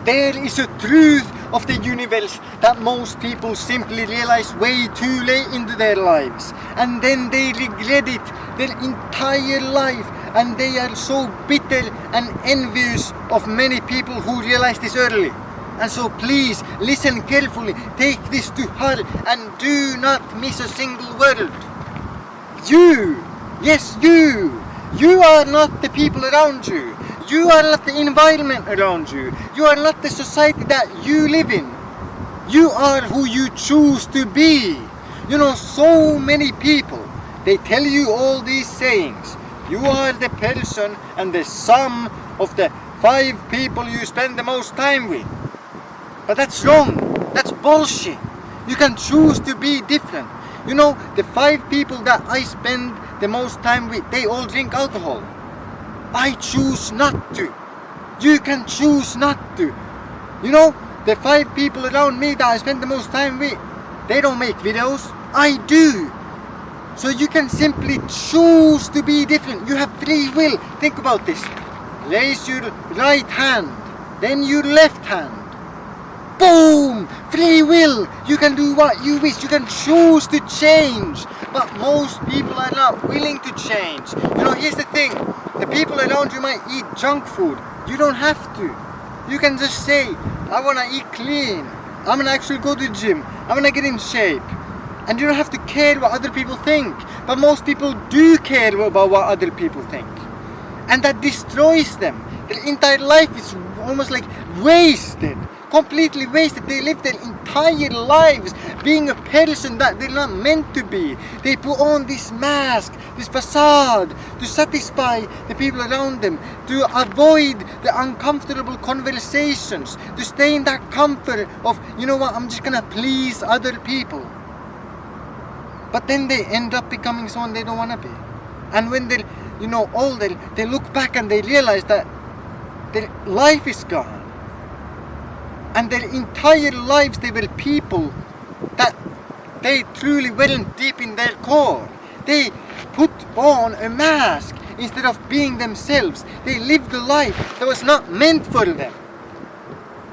There is a truth of the universe that most people simply realize way too late into their lives, and then they regret it their entire life, and they are so bitter and envious of many people who realize this early. And so please listen carefully, take this to heart, and do not miss a single word. You, yes you are not the people around you. You are not the environment around you. You are not the society that you live in. You are who you choose to be. You know, so many people, they tell you all these sayings. You are the person and the sum of the 5 people you spend the most time with. But that's wrong. That's bullshit. You can choose to be different. You know, the 5 people that I spend the most time with, they all drink alcohol. I choose not to. You can choose not to. You know, the 5 people around me that I spend the most time with, they don't make videos. I do. So you can simply choose to be different. You have free will. Think about this. Raise your right hand, then your left hand. Boom! Free will! You can do what you wish. You can choose to change. But most people are not willing to change. You know, here's the thing. The people around you might eat junk food. You don't have to. You can just say, I want to eat clean. I'm going to actually go to the gym. I'm going to get in shape. And you don't have to care what other people think. But most people do care about what other people think. And that destroys them. Their entire life is almost like wasted. Completely wasted. They live their entire lives being a person that they're not meant to be. They put on this mask, this facade, to satisfy the people around them, to avoid the uncomfortable conversations, to stay in that comfort of, you know what, I'm just gonna please other people. But then they end up becoming someone they don't wanna be. And when they're, you know, older, they look back and they realize that their life is gone. And their entire lives they were people that they truly weren't deep in their core. They put on a mask instead of being themselves. They lived a life that was not meant for them.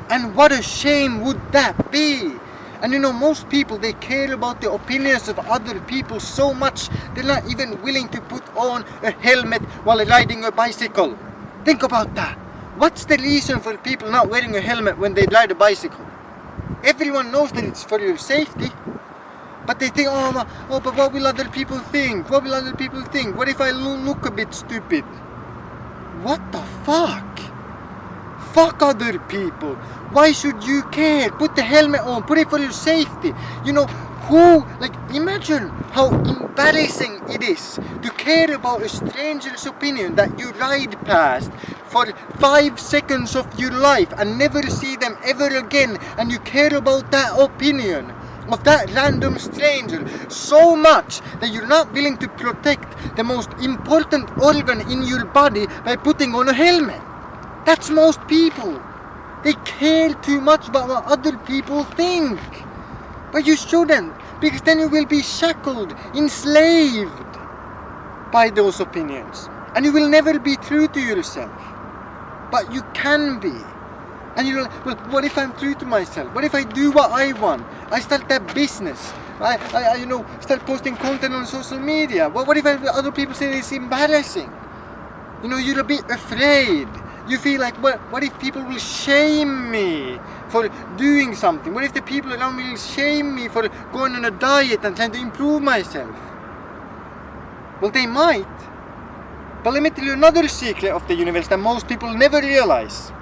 And what a shame would that be? And you know, most people, they care about the opinions of other people so much, they're not even willing to put on a helmet while riding a bicycle. Think about that. What's the reason for people not wearing a helmet when they ride a bicycle? Everyone knows that it's for your safety. But they think, oh, but what will other people think? What will other people think? What if I look a bit stupid? What the fuck? Fuck other people. Why should you care? Put the helmet on. Put it for your safety. You know, imagine how embarrassing it is to care about a stranger's opinion that you ride past for 5 seconds of your life and never see them ever again, and you care about that opinion of that random stranger so much that you're not willing to protect the most important organ in your body by putting on a helmet. That's most people. They care too much about what other people think. But you shouldn't, because then you will be shackled, enslaved by those opinions. And you will never be true to yourself. But you can be. And you're like, well, what if I'm true to myself? What if I do what I want? I start that business. I start posting content on social media. What if other people say it's embarrassing? You know, you're a bit afraid. You feel like, what if people will shame me for doing something? What if the people around me will shame me for going on a diet and trying to improve myself? Well, they might. But let me tell you another secret of the universe that most people never realize.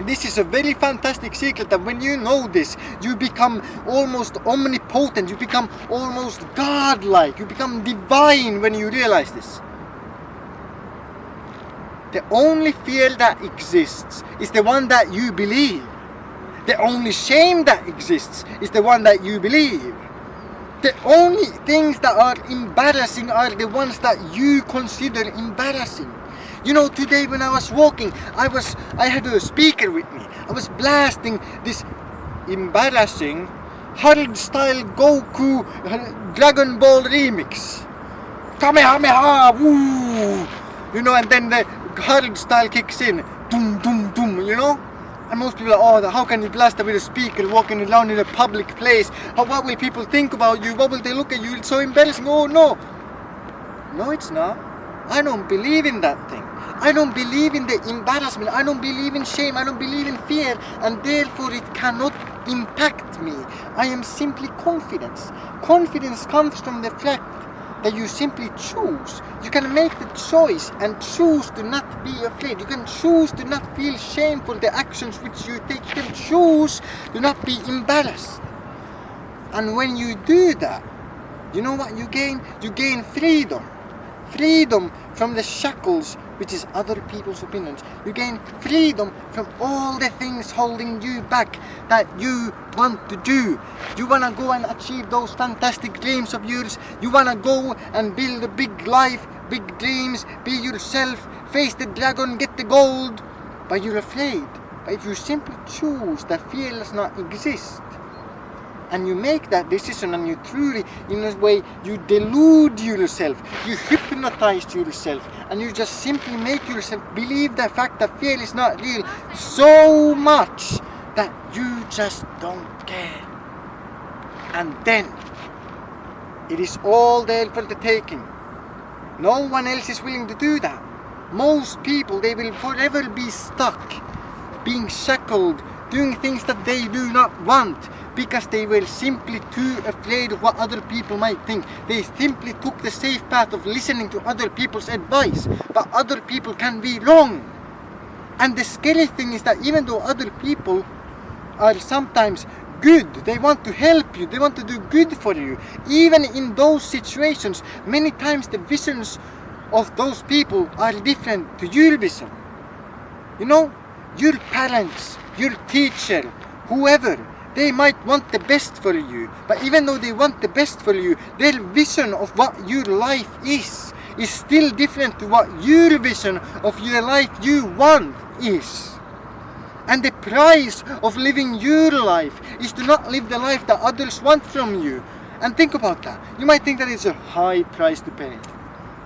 This is a very fantastic secret that when you know this, you become almost omnipotent, you become almost godlike, you become divine when you realize this. The only fear that exists is the one that you believe. The only shame that exists is the one that you believe. The only things that are embarrassing are the ones that you consider embarrassing. You know, today when I was walking, I had a speaker with me. I was blasting this embarrassing hard-style Goku Dragon Ball remix. Kamehameha, woo! You know, and then the hard style kicks in. Doom, doom, doom, you know? And most people are, how can you blast with a speaker walking around in a public place? What will people think about you? What will they look at you? It's so embarrassing. Oh no. No, it's not. I don't believe in that thing. I don't believe in the embarrassment. I don't believe in shame. I don't believe in fear. And therefore it cannot impact me. I am simply confidence. Confidence comes from the fact that you simply choose. You can make the choice and choose to not be afraid. You can choose to not feel shame for the actions which you take. You can choose to not be embarrassed. And when you do that, you know what you gain? You gain freedom. Freedom from the shackles, which is other people's opinions. You gain freedom from all the things holding you back that you want to do. You want to go and achieve those fantastic dreams of yours. You want to go and build a big life, big dreams, be yourself, face the dragon, get the gold. But you're afraid. But if you simply choose that fear does not exist, and you make that decision and you truly, in a way, you delude yourself, you hypnotize yourself, and you just simply make yourself believe the fact that fear is not real so much that you just don't care. And then, it is all there for the taking. No one else is willing to do that. Most people, they will forever be stuck, being shackled, doing things that they do not want, because they were simply too afraid of what other people might think. They simply took the safe path of listening to other people's advice, but other people can be wrong. And the scary thing is that even though other people are sometimes good, they want to help you, they want to do good for you, even in those situations, many times the visions of those people are different to your vision. You know, your parents, your teacher, whoever, they might want the best for you, but even though they want the best for you, their vision of what your life is still different to what your vision of your life you want is. And the price of living your life is to not live the life that others want from you. And think about that. You might think that it's a high price to pay.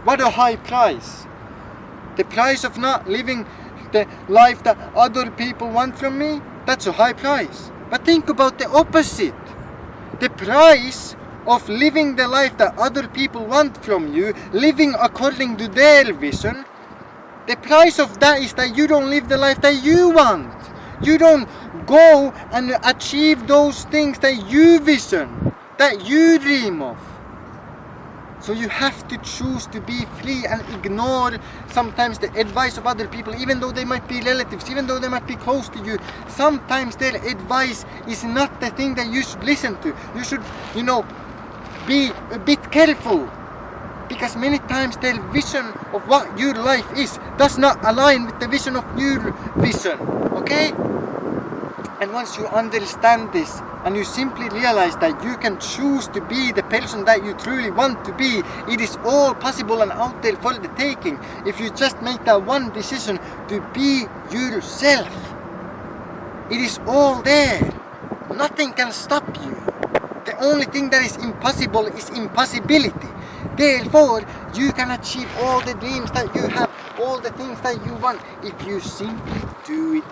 What a high price. The price of not living the life that other people want from me, that's a high price. But think about the opposite. The price of living the life that other people want from you, living according to their vision, the price of that is that you don't live the life that you want. You don't go and achieve those things that you vision, that you dream of. So you have to choose to be free and ignore sometimes the advice of other people, even though they might be relatives, even though they might be close to you. Sometimes their advice is not the thing that you should listen to. You should, be a bit careful. Because many times their vision of what your life is does not align with the vision of your vision. Okay? And once you understand this, and you simply realize that you can choose to be the person that you truly want to be, it is all possible and out there for the taking. If you just make that one decision to be yourself, it is all there. Nothing can stop you. The only thing that is impossible is impossibility. Therefore, you can achieve all the dreams that you have, all the things that you want, if you simply do it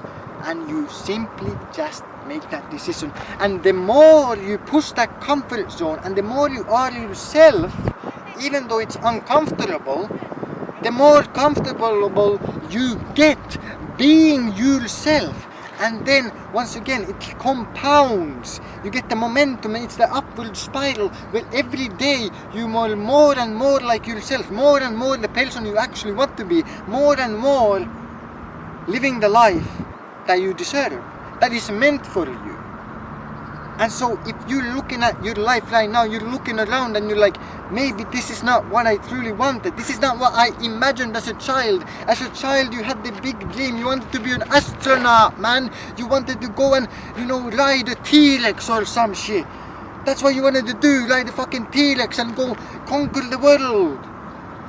and you simply just make that decision. And the more you push that comfort zone and the more you are yourself, even though it's uncomfortable, the more comfortable you get being yourself. And then once again it compounds. You get the momentum, and it's the upward spiral where every day you are more and more like yourself, more and more the person you actually want to be, more and more living the life that you deserve, that is meant for you. And so if you're looking at your life right now, you're looking around and you're like, maybe this is not what I truly wanted. This is not what I imagined as a child. As a child, you had the big dream. You wanted to be an astronaut, man. You wanted to go and, ride a T-Rex or some shit. That's what you wanted to do, ride a fucking T-Rex and go conquer the world.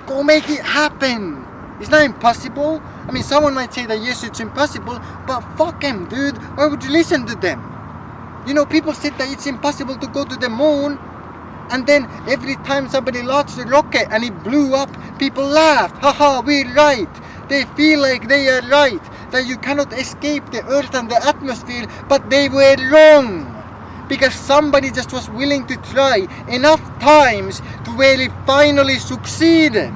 Go make it happen. It's not impossible. I mean, someone might say that yes, it's impossible, but fuck them, dude. Why would you listen to them? People said that it's impossible to go to the moon, and then every time somebody launched a rocket and it blew up, people laughed. Haha, we're right. They feel like they are right. that you cannot escape the earth and the atmosphere, but they were wrong. Because somebody just was willing to try enough times to where it finally succeeded.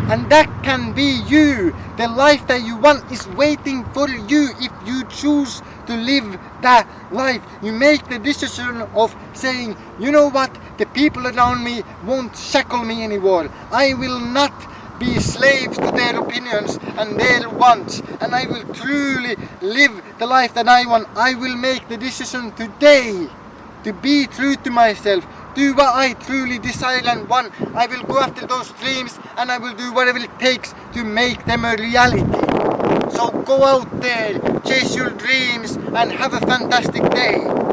And that can be you. The life that you want is waiting for you if you choose to live that life. You make the decision of saying, you know what, the people around me won't shackle me anymore. I will not be slaves to their opinions and their wants, and I will truly live the life that I want. I will make the decision today to be true to myself, do what I truly desire and want. I will go after those dreams and I will do whatever it takes to make them a reality. So go out there, chase your dreams and have a fantastic day.